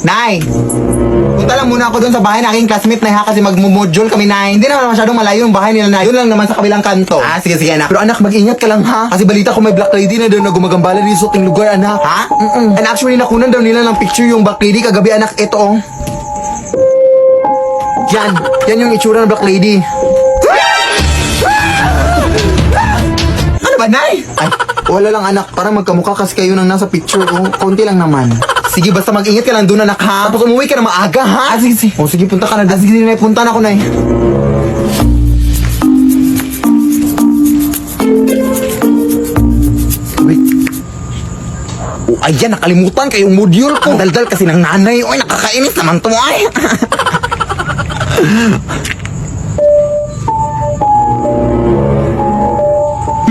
Nay! Punta lang muna ako doon sa bahay ng aking classmate na kasi magmumodule kami, Nay. Hindi naman masyadong malayo yung bahay nila, Nay. Doon lang naman sa kabilang kanto. Ah, sige, sige, anak. Pero anak, mag-ingat ka lang, ha? Kasi balita ko may black lady na doon na gumagambala din sa ating lugar, anak. Ha? And actually, nakunan daw nila ng picture yung black lady kagabi, anak. Ito, oh. Yan yung itsura ng black lady. Ano ba, Nay? Ay, wala lang, anak. Parang magkamukha kasi kayo nang nasa picture, oh. Konti lang naman. Sige, basta mag-ingat ka lang doon, anak, ha? Tapos umuwi ka na maaga, ha? Ah, sige, sige. Oh, sige, punta ka na. Ah, sige, Nay. Punta na ako, Nay. Wait. Oh, ayan, nakalimutan kayong module ko. Ang daldal kasi ng nanay. Oy, nakakainis naman to, ay.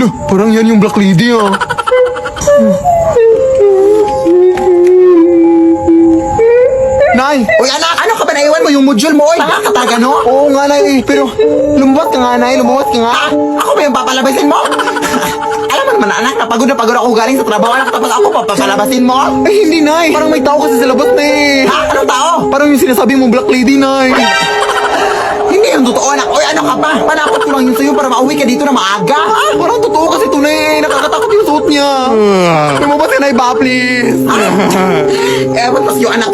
Loh, parang yan yung black lady, ah. Nay! Uy, anak! Ano ka ba? Naiwan mo yung module mo, oy! Nakakataga, no? Oo nga, Nay. Pero, lumabas ka nga, Nay. Lumabas ka nga. Ha? Ako ba yung papalabasin mo? Alam mo naman, anak, napagod na pagod ako galing sa trabaho, anak. Tapos ako papalabasin mo? Ay, hindi, Nay. Parang may tao kasi sa labas, Nay. Ha? Anong tao? Parang yung sinasabi mo, black lady, Nay. Hindi yung totoo, anak. Oy, ano ka pa? Panakot ko lang yun sa'yo para mauwi ka dito na maaga. Ha? Parang totoo kasi ito, Nay. Nakakatakot yung suot niya. Lumabas ka, Nay, ba, please? Eh, ba't yung anak?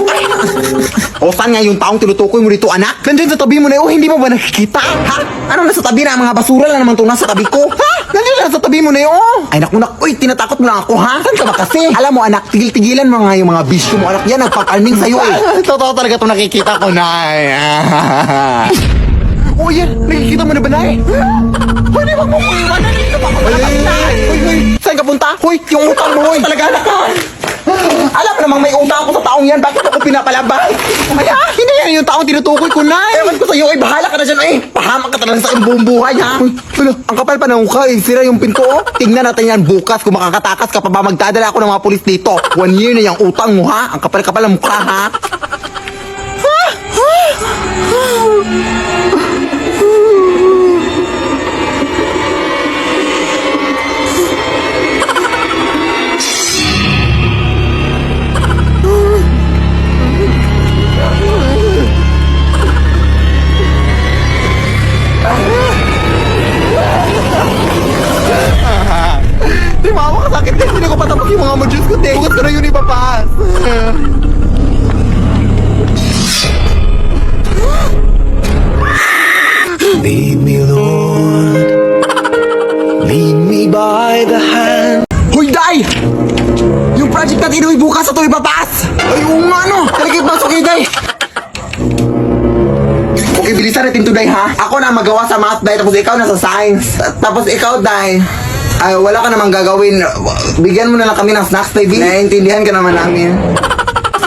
O, saan nga yung taong tinutukoy mo dito, anak? Nandiyan sa tabi mo na, hindi mo ba nakikita? Ha? Ano nasa tabi na? Mga basura lang naman itong nasa tabi ko. Ha? Nandiyan lang sa tabi mo na yun. Ay, naku, uy, tinatakot mo lang ako, ha? Saan ka ba kasi? Alam mo, anak, tigil-tigilan mo nga yung mga bisyo mo, anak. Yan, nagpaparning sa'yo, eh. Totoo talaga itong nakikita ko, Nay. Oh, yan. Nakikita mo na ba, Nay? Pwede bang mumuiwanan? Dito pa ako nakakapitay. Uy, saan ka punta? Uy, yung utang mo, talaga, anak, ha? Alam mo namang may utang ako sa taong yan. Bakit ako pinapalabay? Kaya, hindi yan yung taong tinutukoy ko, Nay. Ewan ko sa'yo, ay bahala ka na dyan, ay. Pahamak ka talaga sa aking buong buhay, ha? Uy, ang kapal pa ng mukha, eh. Sira yung pinto, oh. Tingnan natin yan bukas kung makakatakas ka pa ba magdadala ako ng mga pulis dito. 1 year na yung utang mo, ha? Ang kapal-kapal ng mukha, ha? Di mawa ka sakit kasi hindi ko patapos yung mga modules ko. Bukas ko na yun ipapas. Lead me, Lord. Lead me by the hand. Hoy, Day! Yung project natin ay bukas ito ipapas! Ay, oo nga, no? Talikit pasok kayo, Day! Okay, bilisan natin to, Day, ha? Ako na magawa sa math, Day, tapos ikaw na sa science. Tapos ikaw, Day, ay, wala ka namang gagawin. Bigyan mo na lang kami ng snacks, baby. Naiintindihan ka naman namin.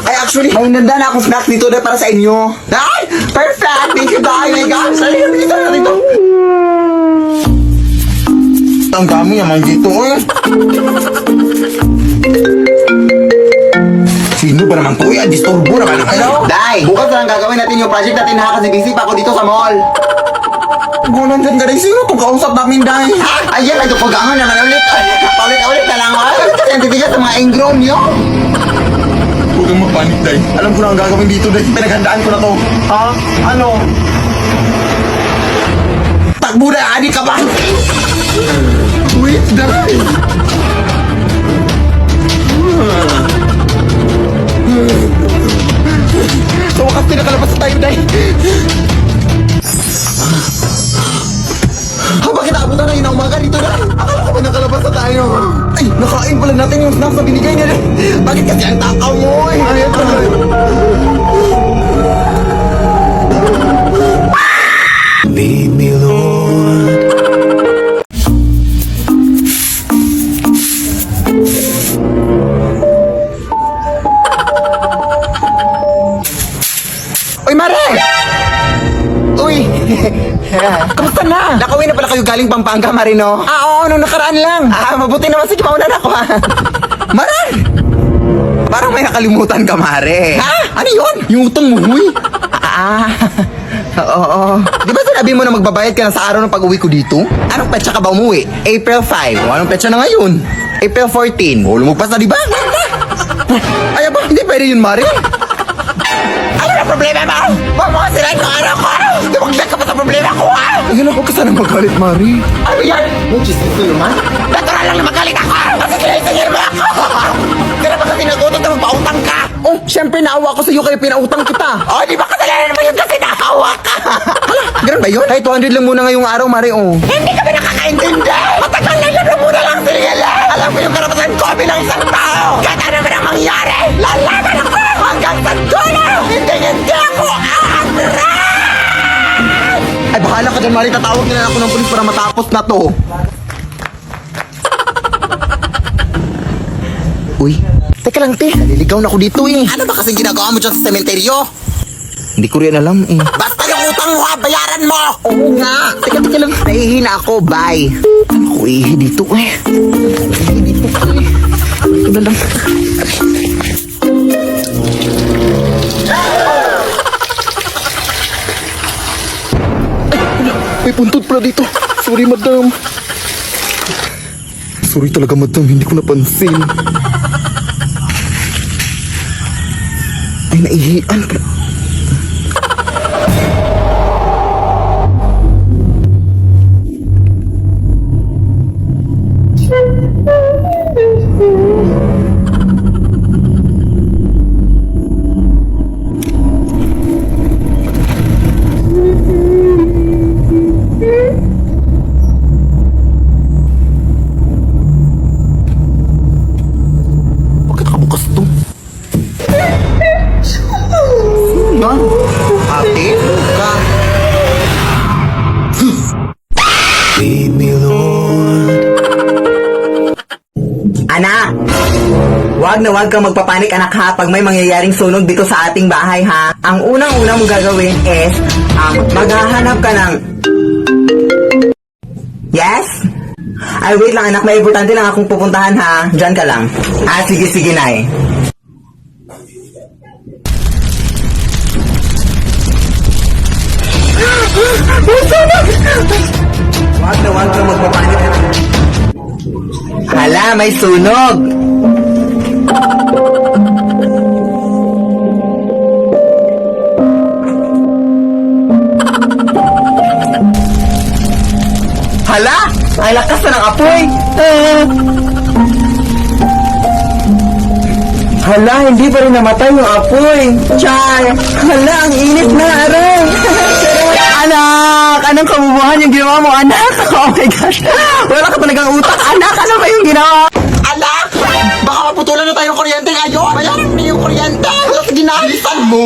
Ay, actually, may nanda na akong snacks dito, Day, para sa inyo. Ay! Perfect! Thank you, Day! My gosh! Ay, bilisan natin to. Ang dami naman dito, eh. Sino ba naman to? Disturbo naman. Hello? Day! Bukas na lang gagawin natin yung project natin, ha? Kasi busy pa ako dito sa mall. Gunan dyan ka rin. Sino itong kausap namin, Day? Ha? Ayan, ito pagangan naman ulit. Paulit-ulit na lang, ha? Kasi ang titigas sa mga ingrown nyo. Huwag kang mapanik, Day. Alam ko na ang gagawin dito, Day. Pinaghandaan ko na to. Ha? Ano? Takbo na, adik ka ba? Wait, Day! Sa wakas, pinakalabas na tayo, Day! Bakit naabutan na yun ang umaga dito, Day? Akala ko ba nakalabas na tayo? Ay, nakain pala natin yung snacks na binigay niya, Day! Bakit kasi ang takaw mo, eh? Ayan, Day! Lead me, Lord. Uy, Mare! Uy! Kamusta na? Nakauwi na pala kayo galing Pampanga, Marino? Ah, oo, nung nakaraan lang. Ah, mabuti naman. Sige, mauna na ako, ha? Mare! Parang may nakalimutan ka, Mare. Ha? Ano yun? Yung utang mo, huy. Oo. Di ba sinabi mo na magbabayad ka na sa araw ng pag-uwi ko dito? Anong petsa ka ba umuwi? April 5. O, anong petsa na ngayon? April 14. O, lumagpas na, di ba? Ay, ba? Hindi pwede yun, Mare. galit, Mari. Ano yan? Mo, Jesus ko naman. Natural lang na magalit ako! Kasi kinisingir mo ako! Kaya ba sa tinagutot na magpautang ka? Oh, syempre naawa ko sa'yo kaya pinautang kita. Oh, di ba kasalanan naman yun kasi nakawa ka? Ganun ba yun? Ay, 200 lang muna ngayong araw, Mari, oh. Hindi kami nakakaintindi! Matagal na yun na muna lang sinigala! Alam mo yung karapatan ko bilang isang tao! Kahit ano man ang mangyari, lalaban ako hanggang sa dulo! Hindi ako aatras! Ay, bahala ka dyan, Mari. Tatawag na lang ako ng pulis para matapos na to. Uy, teka lang, te. Naliligaw na ako dito, eh. Ano ba kasi ginagawa mo dyan sa sementeryo? Hindi ko rin alam, eh. Basta yung utang mo, ha, bayaran mo! Oo nga. Teka lang. Nahihina ako, bye. Ako, ihi dito, eh. Ihi dito, eh. Ito na lang. May puntod pala dito. Sorry, madam. Sorry talaga, madam. Hindi ko napansin. Ay, naihian pala. Bakit nakabukas to? Sino yan? Ate? Ka? Lead me, Lord. Anak! Wag kang magpapanik anak ha pag may mangyayaring sunog dito sa ating bahay ha. Ang unang-unang mong gagawin is maghahanap ka ng... Yes? Ay wait lang anak, may importante lang akong pupuntahan ha. Diyan ka lang. Sige nay. Wag kang magpapanik. Hala, may sunog! Hala! Ay lakas na ng apoy! Hala, hindi pa rin namatay yung apoy! Chay! Hala, ang init na aray! Anak! Anong kabubuhan yung ginawa mo, anak? Oh my gosh! Wala ka talagang utak, anak! Ano ba yung ginawa? Anak! Baka maputulan na tayo ng kuryente ngayon! Bayaran mo yung kuryente! Sige na, bilisan mo!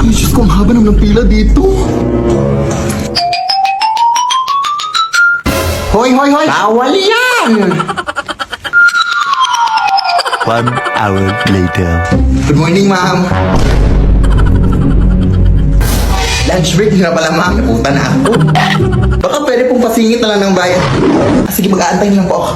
Ay, Diyos ko, ang haba naman ng pila dito. Hoy! Bawal yan! 1 hour later. Good morning, ma'am. Lunch break na pala, ma'am. Naputa na ako. Baka pwede pong pasingit na lang ng bayad. Sige, mag-aantay na lang po ako.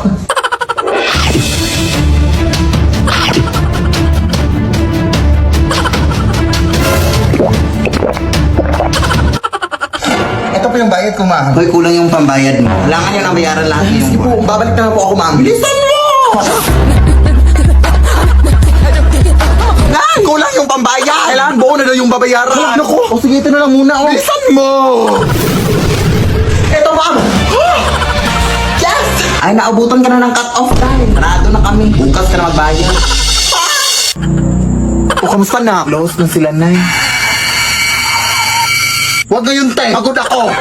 Ito po yung bayad ko, ma'am. Hoy, kulang yung pambayad mo. Kailangan yun ang bayaran lahat Sige po, babalik na lang po ako, ma'am. Bilisan mo! Nan! Kulang yung pambayad! Kailangan buo na daw yung babayaran. Naku! O sige, ito na lang muna, oh. Bilisan mo! Ito, ma'am! Yes! Ay, naabutan ka na ng cut-off time. Parado na kami. Bukas ka na magbayad. O, kamusta na? Close na sila, Nay. Huwag ngayon, te. Pagod ako.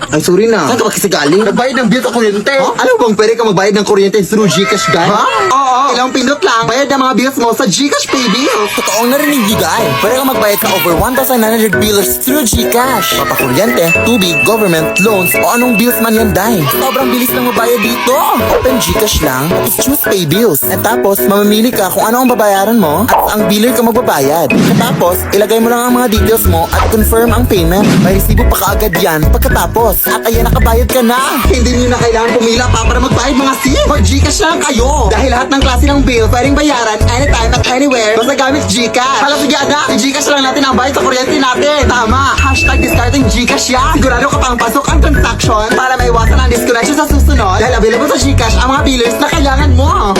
Ay, sorry na. Saan ka ba kasi galing? Nagbayad ng bill sa kuryente. Alam mo bang pwede ka magbayad ng kuryente through Gcash, guy? Ha? Oo. Ilang pindot lang. Bayad ng mga bills mo sa Gcash Pay Bills. Totoong narinig ni Guy. Pwede kang magbayad sa over 1,900 billers through GCash. Mapakuryente, tubig, government, loans, o anong bills man yan, Day. Sobrang bilis lang mabayad dito. Open GCash lang, tapos choose pay bills. At tapos, mamamili ka kung ano ang babayaran mo at ang biller ka magbabayad. At tapos, ilagay mo lang ang mga details mo at confirm ang payment. May resibo pa kaagad yan pagkatapos. At ayan, nakabayad ka na. Hindi niyo na kailangan pumila pa para magbayad mga sim. Mag-Gcash lang kayo. Dahil lahat ng klase ng bill pwedeng bayaran anytime at anywhere basta gamit Gcash. Hala, sige anak, i-Gcash lang natin ang bayad sa kuryente natin. Tama. #discarding Gcash yan. Sigurado ka pang pasok ang transaction para maiwasan ang disconnection sa susunod. Dahil available sa Gcash ang mga billers na kailangan mo.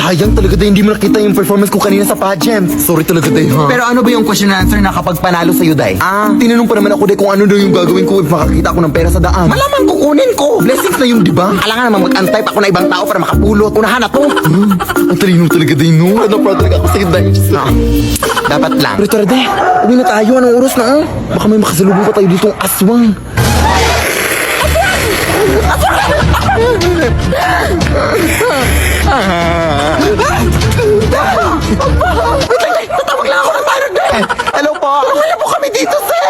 Sayang talaga day, hindi mo nakita yung performance ko kanina sa pageant. Sorry talaga day, ha? Pero ano ba yung question and answer na kapag panalo sa'yo, day? Tinanong pa naman ako day kung ano daw yung gagawin ko if makakita ako ng pera sa daan. Malamang kukunin ko. Blessings na yun, di ba? Kailangan naman mag-antay pa ako na ibang tao para makapulot. Unahan na to. Ang talino talaga day, no? Ano pa talaga ako sa'yo, day? Dapat lang. Pero tara, day. Uwi na tayo. Anong oras na, Baka may makasalubong pa tayo ditong aswang. Tatawag lang ako ng parang day. Hello po. Wala po kami dito, sir.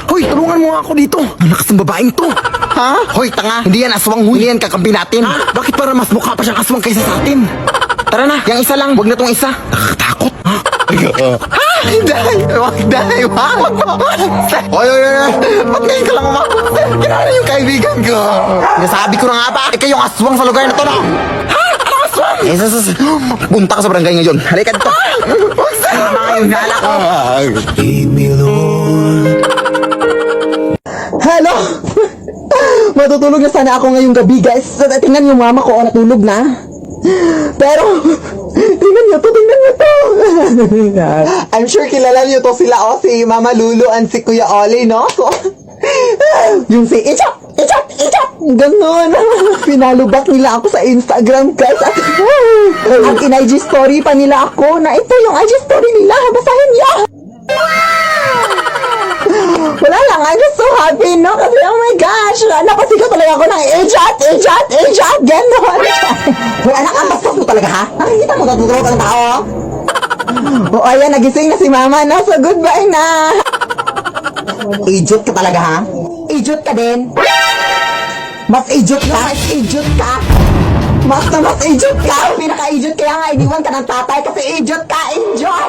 Hoy, tulungan mo nga ako dito. Malakas ng babaeng to. Ha? Hoy, tanga. Hindi yan aswang, huy. Hindi yan kakampi natin. Bakit para mas mukha pa siyang aswang kaysa sa atin? Tara na, yung isa lang. Huwag na tong isa. Nakakatakot. Ha? Hindi. Wag, day. Wag po. Hoy, hoy, hoy. Ba't ngayon ka lang umakot, sir? Kinala yung kaibigan ko. Sinasabi ko na nga ba? Ikaw yung aswang sa lugar na to, no? Ha? Anong aswang? Punta ka sa barangay ngayon. Halika dito. Huwag, sir. Mga yung nala ko. Lead me, Lord. Hello! Matutulog na sana ako ngayong gabi, guys. Tingnan yung mama ko, natulog na. Pero, tingnan niyo to. I'm sure kilala niyo to sila, si Mama Lulu and si Kuya Oli, no? So, yung si Ichap! Ganun. Pinalubak nila ako sa Instagram, guys. At in-IG story pa nila ako na ito yung IG story nila. Basahin niyo! Wala lang, I'm just so happy, no? Kasi, oh my gosh, napasigaw talaga ako ng Ejat, gano'n. Hoy, anak, ang bastos mo talaga, ha? Nakikita mo, natutulog ka ng tao. O, ayan, nagising na si mama, no? So, goodbye na. Ejot ka talaga, ha? Ejot ka din. Mas ejot ka. Mas ejot ka. Pinaka-ejot kaya nga, iniwan ka ng tatay kasi ejot ka, ejot.